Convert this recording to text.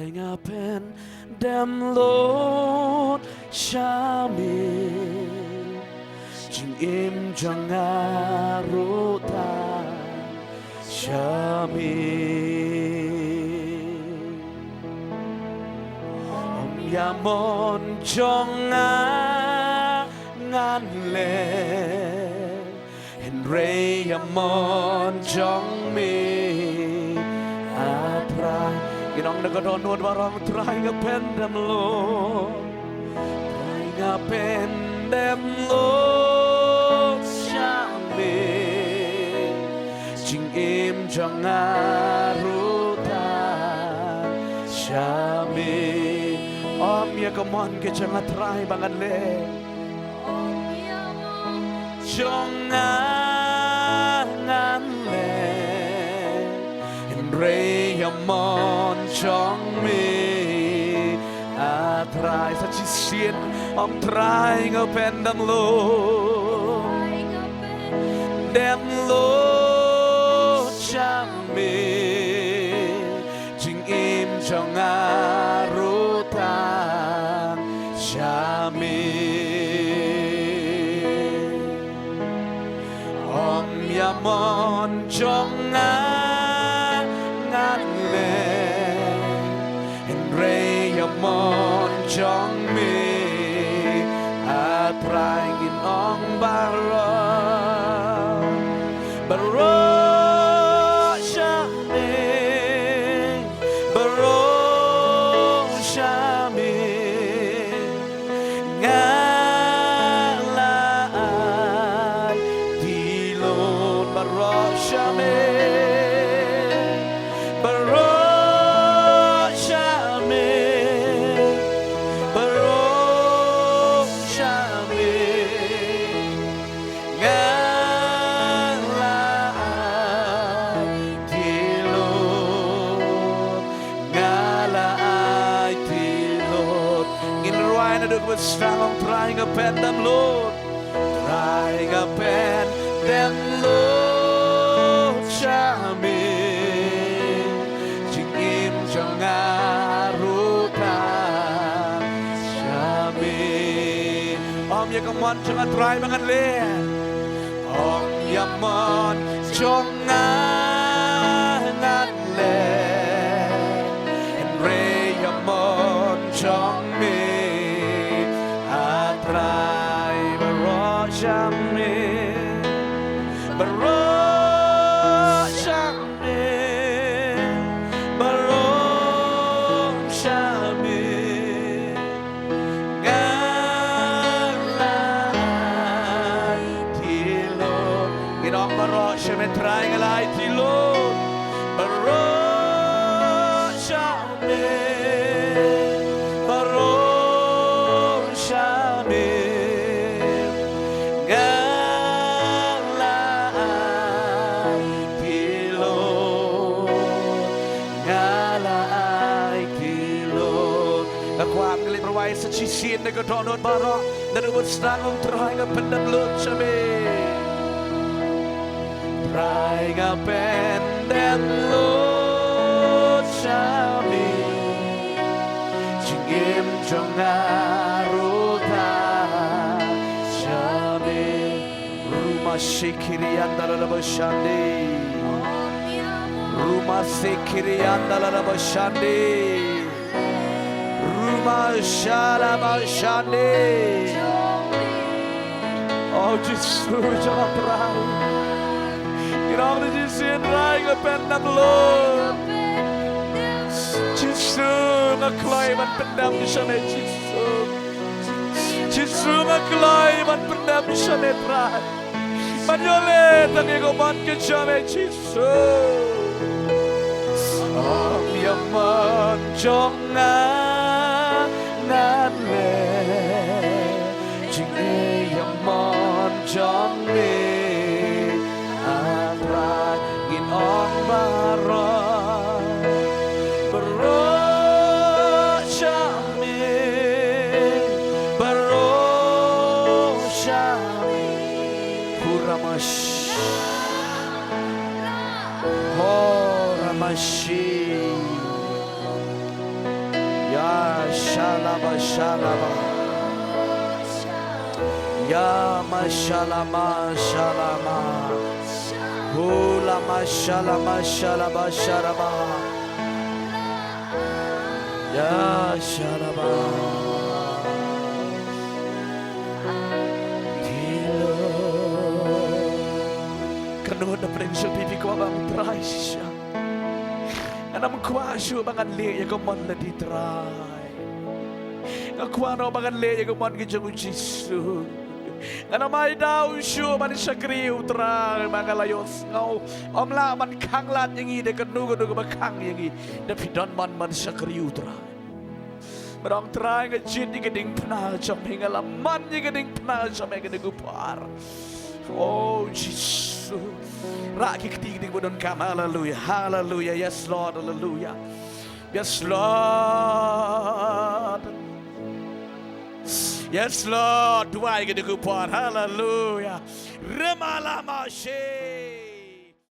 Trying up and them Lord Shamil Jing im jangaruta Shamil Om Yamon Jonga Ngan Le Henry Yamon Jong Mi Atrai พี่น้องนักดนนวดว่าร้องตรายกับเป็นดำโลตรายกับเป็นดำโลชามีจิงอิมจังอารุตาชามีออมยากมอนเกจังอาตรายบางอันเล่จังอางานเล่เรยมอนจองมีอาทรายสัจเสียนอมทรายเงาเป็นดำโลดำโลจำมีจึงอิมจองอารุตาชามีอมยามอนจองอามอนจองมีอาตรายกินองบารชามีบารชามีงาลาดีโลดบารชามีสร้างทรายกับเป็นดำโลดทรายกับเป็นดำโลดชามีจึงอิมจังอารุตาชามีออมยากมอนจังอาตรายบางอันเล่ออมยามอนจังอางานเล่เรยมอนจังมีชามีบารชามีบารชามีงาลาที่โลดพี่น้องบารชามีทรายงาลาที่โลดบารชามีบารชามีความกลิ่นประวัยสัจฉิเสียนในกระทอนนบาระในอุบัติสร้างองค์ทรายกับเป็นดำโลดชามีทรายกับเป็นดำโลดชามีจึงเยี่ยมจงอารุตาชามีรูมาสิคิริยันดาลาบชันดีรูมาสิคิริยันดาลาบชันดีMashallah, Mashallah. Oh, Jesus, jangan perang. Kita harus jisin rai ngependam lo. Jesus, ngaklai man pendam di sana Jesus. Jesus ngaklai man pendam di sana rai. Manjole tani goman ke sana Jesus. Oh, yaman jangan.นั่นแหละจึงยมอนจอมมีอะไรกินออกบารบารชามีบารชามีคุรามัชโฮรามัช shalaba shalaba ya mashalama shalama hula mashalama shalaba shalaba ya shalaba Dilo kanuhod na prinsyo pipi ko abang try siya anam kwasyo bangan liya ko man na ditry akwano bangan liya ko man gijang ujisu anamay daw siya man siya kriyo try mga layos ngaw omla man kanglat yung ide kanugo nugo makang yung ide napidon man siya kriyo try marang try nga jit yung gading panal siya may ngalaman yung gading panal siya may ganagupar oh Jesus Raki ketingting bodon kam hallelujah hallelujah yes Lord hallelujah yes Lord yes Lord tuai ke dukupar hallelujah remala mashe